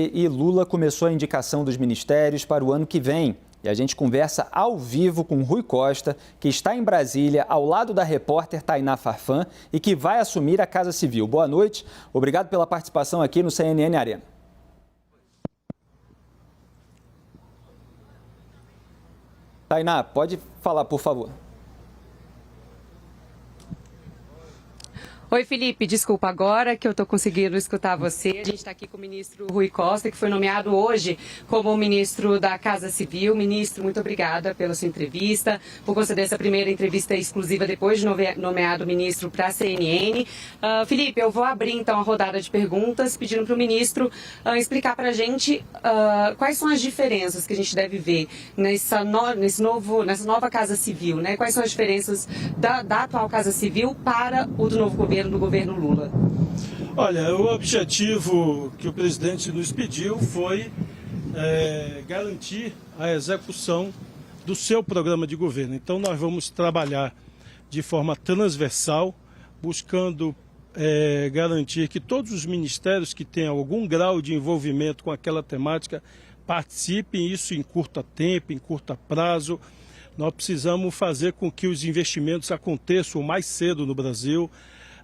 E Lula começou a indicação dos ministérios para o ano que vem. E a gente conversa ao vivo com Rui Costa, que está em Brasília, ao lado da repórter Tainá Farfan e que vai assumir a Casa Civil. Boa noite, obrigado pela participação aqui no CNN Arena. Tainá, pode falar, por favor. Oi, Felipe, desculpa, agora que eu estou conseguindo escutar você. A gente está aqui com o ministro Rui Costa, que foi nomeado hoje como ministro da Casa Civil. Ministro, muito obrigada pela sua entrevista, por conceder essa primeira entrevista exclusiva depois de nomeado ministro para a CNN. Felipe, eu vou abrir então a rodada de perguntas, pedindo para o ministro explicar para a gente quais são as diferenças que a gente deve ver nessa nova Casa Civil, né? Quais são as diferenças da atual Casa Civil para o do novo governo, do governo Lula? Olha, o objetivo que o presidente nos pediu foi garantir a execução do seu programa de governo. Então nós vamos trabalhar de forma transversal, buscando garantir que todos os ministérios que tenham algum grau de envolvimento com aquela temática participem, isso em curto tempo, em curto prazo. Nós precisamos fazer com que os investimentos aconteçam o mais cedo no Brasil,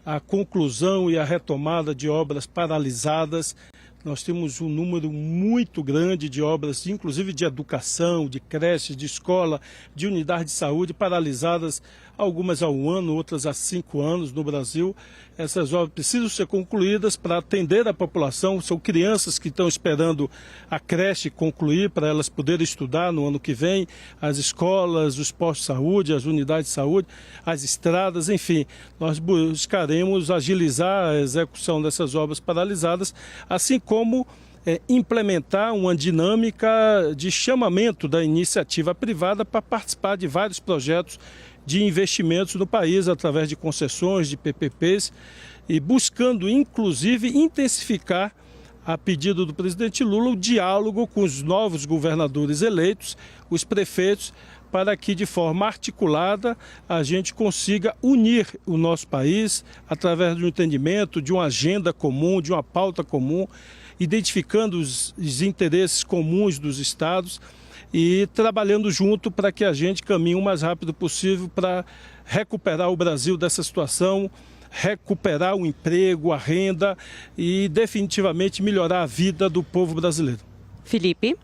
a conclusão e a retomada de obras paralisadas. Nós temos um número muito grande de obras, inclusive de educação, de creches, de escola, de unidade de saúde, paralisadas, algumas há 1 ano, outras há 5 anos no Brasil. Essas obras precisam ser concluídas para atender a população. São crianças que estão esperando a creche concluir para elas poderem estudar no ano que vem, as escolas, os postos de saúde, as unidades de saúde, as estradas, enfim. Nós buscaremos agilizar a execução dessas obras paralisadas, assim como implementar uma dinâmica de chamamento da iniciativa privada para participar de vários projetos de investimentos no país, através de concessões, de PPPs, e buscando, inclusive, intensificar, a pedido do presidente Lula, o diálogo com os novos governadores eleitos, os prefeitos, para que, de forma articulada, a gente consiga unir o nosso país através de um entendimento, de uma agenda comum, de uma pauta comum, identificando os interesses comuns dos estados e trabalhando junto para que a gente caminhe o mais rápido possível para recuperar o Brasil dessa situação, recuperar o emprego, a renda e definitivamente melhorar a vida do povo brasileiro. Felipe.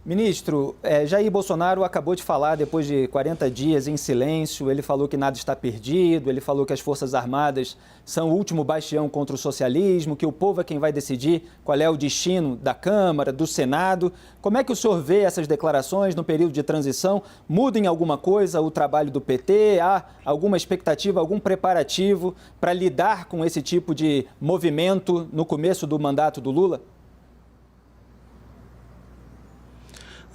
Ministro, Jair Bolsonaro acabou de falar, depois de 40 dias em silêncio, ele falou que nada está perdido, ele falou que as Forças Armadas são o último bastião contra o socialismo, que o povo é quem vai decidir qual é o destino da Câmara, do Senado. Como é que o senhor vê essas declarações no período de transição? Muda em alguma coisa o trabalho do PT? Há alguma expectativa, algum preparativo para lidar com esse tipo de movimento no começo do mandato do Lula?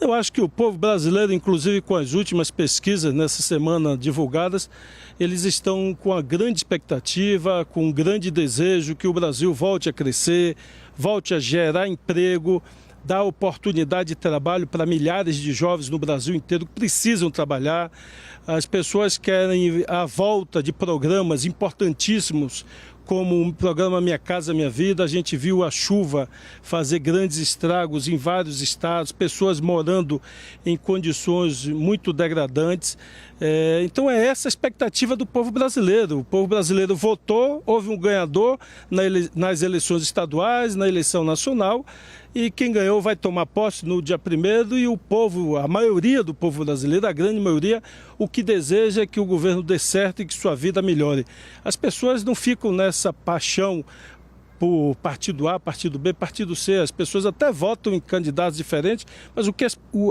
Eu acho que o povo brasileiro, inclusive com as últimas pesquisas nessa semana divulgadas, eles estão com a grande expectativa, com um grande desejo que o Brasil volte a crescer, volte a gerar emprego, dar oportunidade de trabalho para milhares de jovens no Brasil inteiro que precisam trabalhar. As pessoas querem a volta de programas importantíssimos, como o programa Minha Casa Minha Vida. A gente viu a chuva fazer grandes estragos em vários estados, pessoas morando em condições muito degradantes. Então é essa a expectativa do povo brasileiro. O povo brasileiro votou, houve um ganhador nas eleições estaduais, na eleição nacional, e quem ganhou vai tomar posse no dia 1º, e o povo, a maioria do povo brasileiro, a grande maioria, o que deseja é que o governo dê certo e que sua vida melhore. As pessoas não ficam nessa paixão por partido A, partido B, partido C. As pessoas até votam em candidatos diferentes, mas o que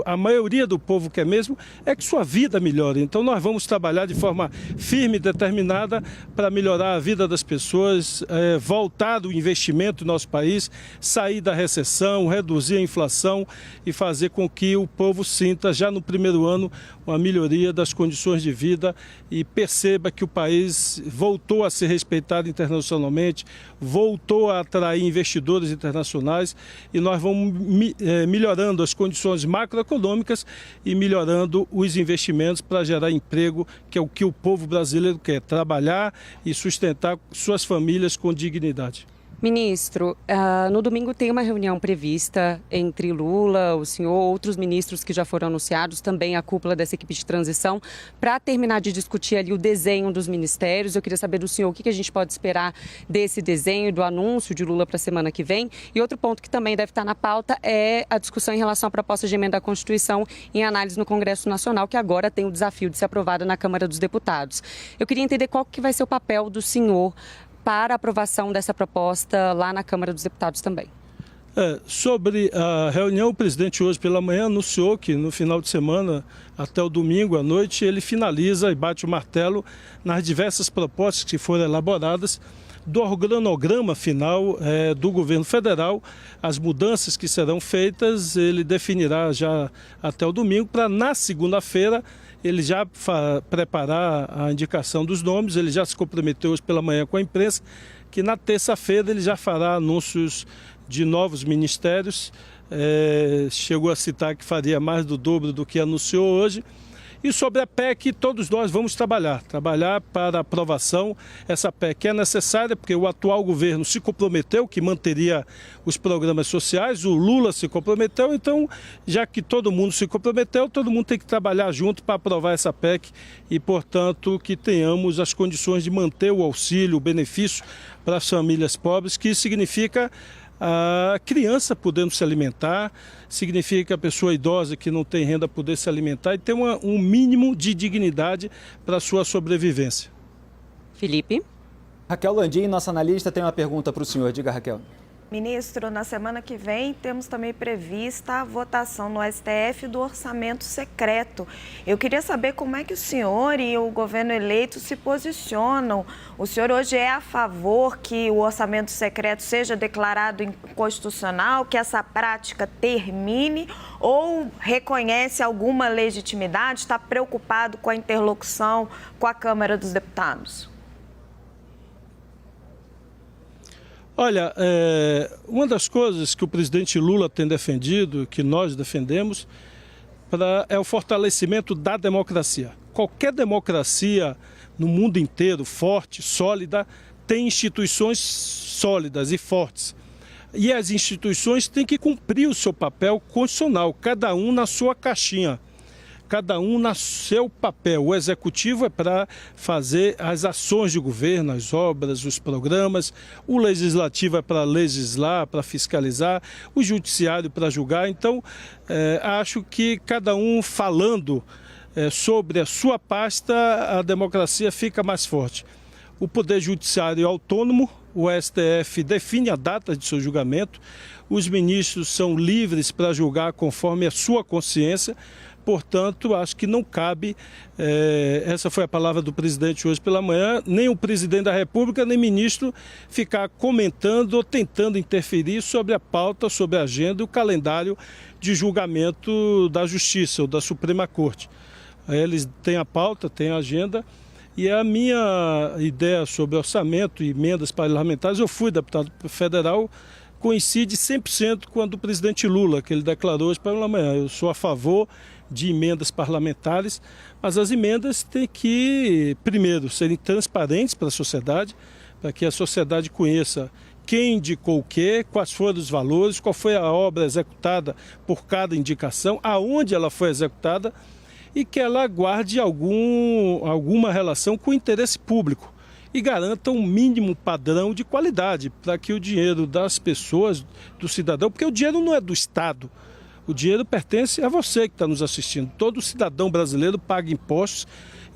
a maioria do povo quer mesmo é que sua vida melhore. Então nós vamos trabalhar de forma firme e determinada para melhorar a vida das pessoas, voltar o investimento no nosso país, sair da recessão, reduzir a inflação e fazer com que o povo sinta já no primeiro ano uma melhoria das condições de vida e perceba que o país voltou a ser respeitado internacionalmente, voltou a atrair investidores internacionais, e nós vamos melhorando as condições macroeconômicas e melhorando os investimentos para gerar emprego, que é o que o povo brasileiro quer, trabalhar e sustentar suas famílias com dignidade. Ministro, no domingo tem uma reunião prevista entre Lula, o senhor, outros ministros que já foram anunciados, também a cúpula dessa equipe de transição, para terminar de discutir ali o desenho dos ministérios. Eu queria saber do senhor o que a gente pode esperar desse desenho, do anúncio de Lula para a semana que vem. E outro ponto que também deve estar na pauta é a discussão em relação à proposta de emenda à Constituição em análise no Congresso Nacional, que agora tem o desafio de ser aprovada na Câmara dos Deputados. Eu queria entender qual que vai ser o papel do senhor para a aprovação dessa proposta lá na Câmara dos Deputados também. Sobre a reunião, o presidente hoje pela manhã anunciou que no final de semana, até o domingo à noite, ele finaliza e bate o martelo nas diversas propostas que foram elaboradas do organograma final do governo federal, as mudanças que serão feitas, ele definirá já até o domingo, para na segunda-feira ele já preparar a indicação dos nomes. Ele já se comprometeu hoje pela manhã com a imprensa, que na terça-feira ele já fará anúncios de novos ministérios, chegou a citar que faria mais do dobro do que anunciou hoje. E sobre a PEC, todos nós vamos trabalhar para a aprovação. Essa PEC é necessária porque o atual governo se comprometeu que manteria os programas sociais, o Lula se comprometeu, então, já que todo mundo se comprometeu, todo mundo tem que trabalhar junto para aprovar essa PEC e, portanto, que tenhamos as condições de manter o auxílio, o benefício para as famílias pobres, que significa a criança podendo se alimentar, significa a pessoa idosa que não tem renda poder se alimentar e ter um mínimo de dignidade para a sua sobrevivência. Felipe. Raquel Landim, nossa analista, tem uma pergunta para o senhor. Diga, Raquel. Ministro, na semana que vem temos também prevista a votação no STF do orçamento secreto. Eu queria saber como é que o senhor e o governo eleito se posicionam. O senhor hoje é a favor que o orçamento secreto seja declarado inconstitucional, que essa prática termine, ou reconhece alguma legitimidade, está preocupado com a interlocução com a Câmara dos Deputados? Olha, uma das coisas que o presidente Lula tem defendido, que nós defendemos, é o fortalecimento da democracia. Qualquer democracia no mundo inteiro, forte, sólida, tem instituições sólidas e fortes. E as instituições têm que cumprir o seu papel constitucional, cada um na sua caixinha. Cada um no seu papel. O executivo é para fazer as ações de governo, as obras, os programas. O legislativo é para legislar, para fiscalizar. O judiciário para julgar. Então, acho que cada um falando sobre a sua pasta, a democracia fica mais forte. O Poder Judiciário é autônomo, o STF define a data de seu julgamento. Os ministros são livres para julgar conforme a sua consciência. Portanto, acho que não cabe, essa foi a palavra do presidente hoje pela manhã, nem o presidente da República, nem ministro ficar comentando ou tentando interferir sobre a pauta, sobre a agenda e o calendário de julgamento da Justiça ou da Suprema Corte. Eles têm a pauta, têm a agenda. E a minha ideia sobre orçamento e emendas parlamentares, eu fui deputado federal, coincide 100% com a do presidente Lula, que ele declarou hoje pela manhã. Eu sou a favor de emendas parlamentares, mas as emendas têm que, primeiro, serem transparentes para a sociedade, para que a sociedade conheça quem indicou o quê, quais foram os valores, qual foi a obra executada por cada indicação, aonde ela foi executada e que ela guarde alguma relação com o interesse público e garanta um mínimo padrão de qualidade para que o dinheiro das pessoas, do cidadão, porque o dinheiro não é do Estado, o dinheiro pertence a você que está nos assistindo. Todo cidadão brasileiro paga impostos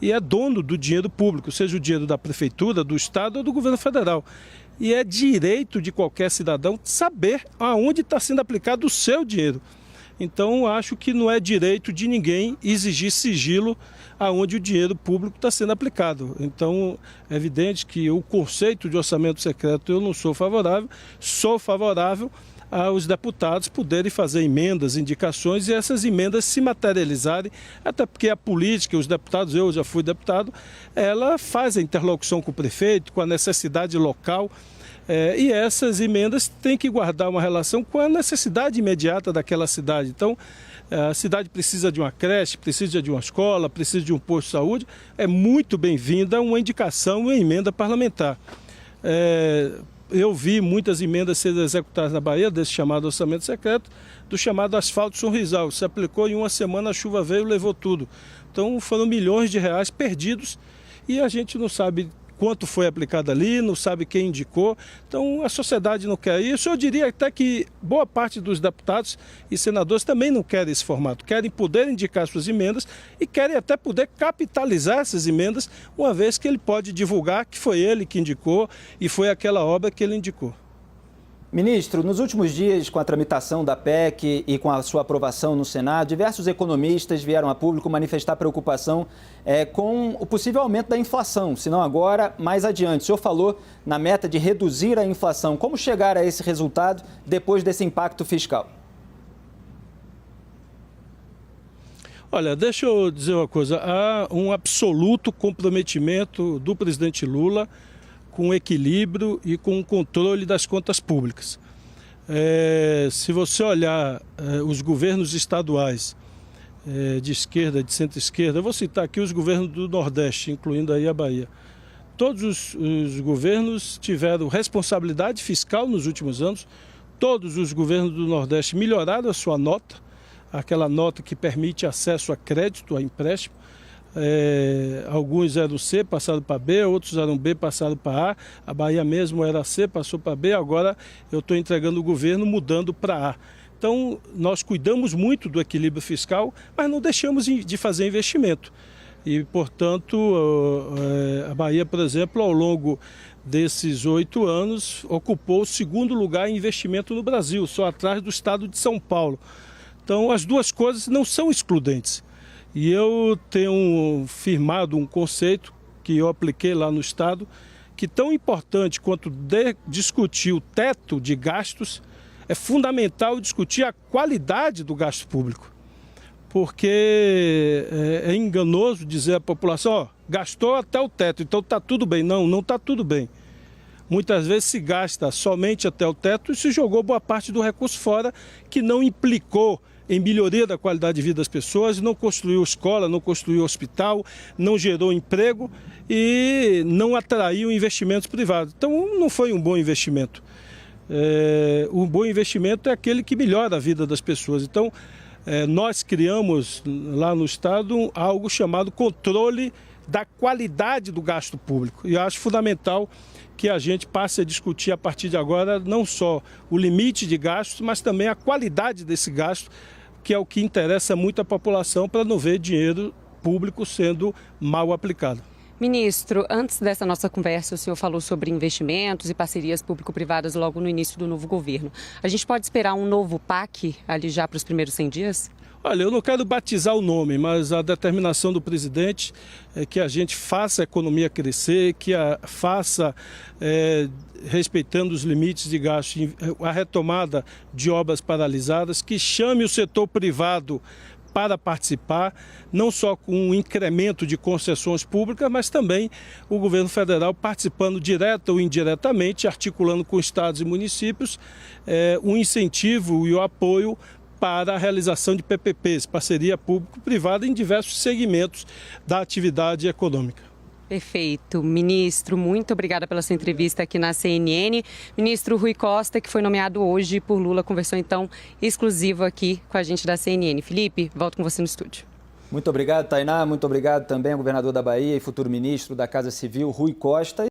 e é dono do dinheiro público, seja o dinheiro da prefeitura, do Estado ou do governo federal. E é direito de qualquer cidadão saber aonde está sendo aplicado o seu dinheiro. Então, acho que não é direito de ninguém exigir sigilo aonde o dinheiro público está sendo aplicado. Então, é evidente que o conceito de orçamento secreto eu não sou favorável aos deputados poderem fazer emendas, indicações e essas emendas se materializarem, até porque a política, os deputados, eu já fui deputado, ela faz a interlocução com o prefeito, com a necessidade local. E essas emendas têm que guardar uma relação com a necessidade imediata daquela cidade. Então, a cidade precisa de uma creche, precisa de uma escola, precisa de um posto de saúde. É muito bem-vinda uma indicação, uma emenda parlamentar. eu vi muitas emendas sendo executadas na Bahia, desse chamado orçamento secreto, do chamado asfalto Sorrisal. Se aplicou em uma semana, a chuva veio e levou tudo. Então foram milhões de reais perdidos e a gente não sabe quanto foi aplicado ali, não sabe quem indicou. Então a sociedade não quer isso. Eu diria até que boa parte dos deputados e senadores também não querem esse formato. Querem poder indicar suas emendas e querem até poder capitalizar essas emendas, uma vez que ele pode divulgar que foi ele que indicou e foi aquela obra que ele indicou. Ministro, nos últimos dias, com a tramitação da PEC e com a sua aprovação no Senado, diversos economistas vieram a público manifestar preocupação com o possível aumento da inflação, se não agora, mais adiante. O senhor falou na meta de reduzir a inflação. Como chegar a esse resultado depois desse impacto fiscal? Olha, deixa eu dizer uma coisa. Há um absoluto comprometimento do presidente Lula com equilíbrio e com o controle das contas públicas. Se você olhar os governos estaduais de esquerda, de centro-esquerda, eu vou citar aqui os governos do Nordeste, incluindo aí a Bahia. Todos os governos tiveram responsabilidade fiscal nos últimos anos, todos os governos do Nordeste melhoraram a sua nota, aquela nota que permite acesso a crédito, a empréstimo. Alguns eram C, passaram para B, outros eram B, passaram para A. A Bahia mesmo era C, passou para B, agora eu estou entregando o governo mudando para A. Então, nós cuidamos muito do equilíbrio fiscal, mas não deixamos de fazer investimento. E, portanto, a Bahia, por exemplo, ao longo desses 8 anos, ocupou o segundo lugar em investimento no Brasil, só atrás do estado de São Paulo. Então, as duas coisas não são excludentes. E eu tenho firmado um conceito que eu apliquei lá no Estado, que tão importante quanto discutir o teto de gastos, é fundamental discutir a qualidade do gasto público. Porque é enganoso dizer à população, ó, gastou até o teto, então está tudo bem. Não, não está tudo bem. Muitas vezes se gasta somente até o teto e se jogou boa parte do recurso fora, que não implicou em melhoria da qualidade de vida das pessoas, não construiu escola, não construiu hospital, não gerou emprego e não atraiu investimentos privados. Então não foi um bom investimento. Um bom investimento é aquele que melhora a vida das pessoas. Então nós criamos lá no Estado algo chamado controle da qualidade do gasto público. E acho fundamental que a gente passe a discutir a partir de agora não só o limite de gastos, mas também a qualidade desse gasto, que é o que interessa muito à população para não ver dinheiro público sendo mal aplicado. Ministro, antes dessa nossa conversa, o senhor falou sobre investimentos e parcerias público-privadas logo no início do novo governo. A gente pode esperar um novo PAC ali já para os primeiros 100 dias? Olha, eu não quero batizar o nome, mas a determinação do presidente é que a gente faça a economia crescer, que a faça respeitando os limites de gasto, a retomada de obras paralisadas, que chame o setor privado para participar, não só com um incremento de concessões públicas, mas também o governo federal participando direta ou indiretamente, articulando com estados e municípios, o incentivo e o apoio para a realização de PPPs, parceria público-privada, em diversos segmentos da atividade econômica. Perfeito. Ministro, muito obrigada pela sua entrevista aqui na CNN. Ministro Rui Costa, que foi nomeado hoje por Lula, conversou então exclusivo aqui com a gente da CNN. Felipe, volto com você no estúdio. Muito obrigado, Tainá. Muito obrigado também ao governador da Bahia e futuro ministro da Casa Civil, Rui Costa.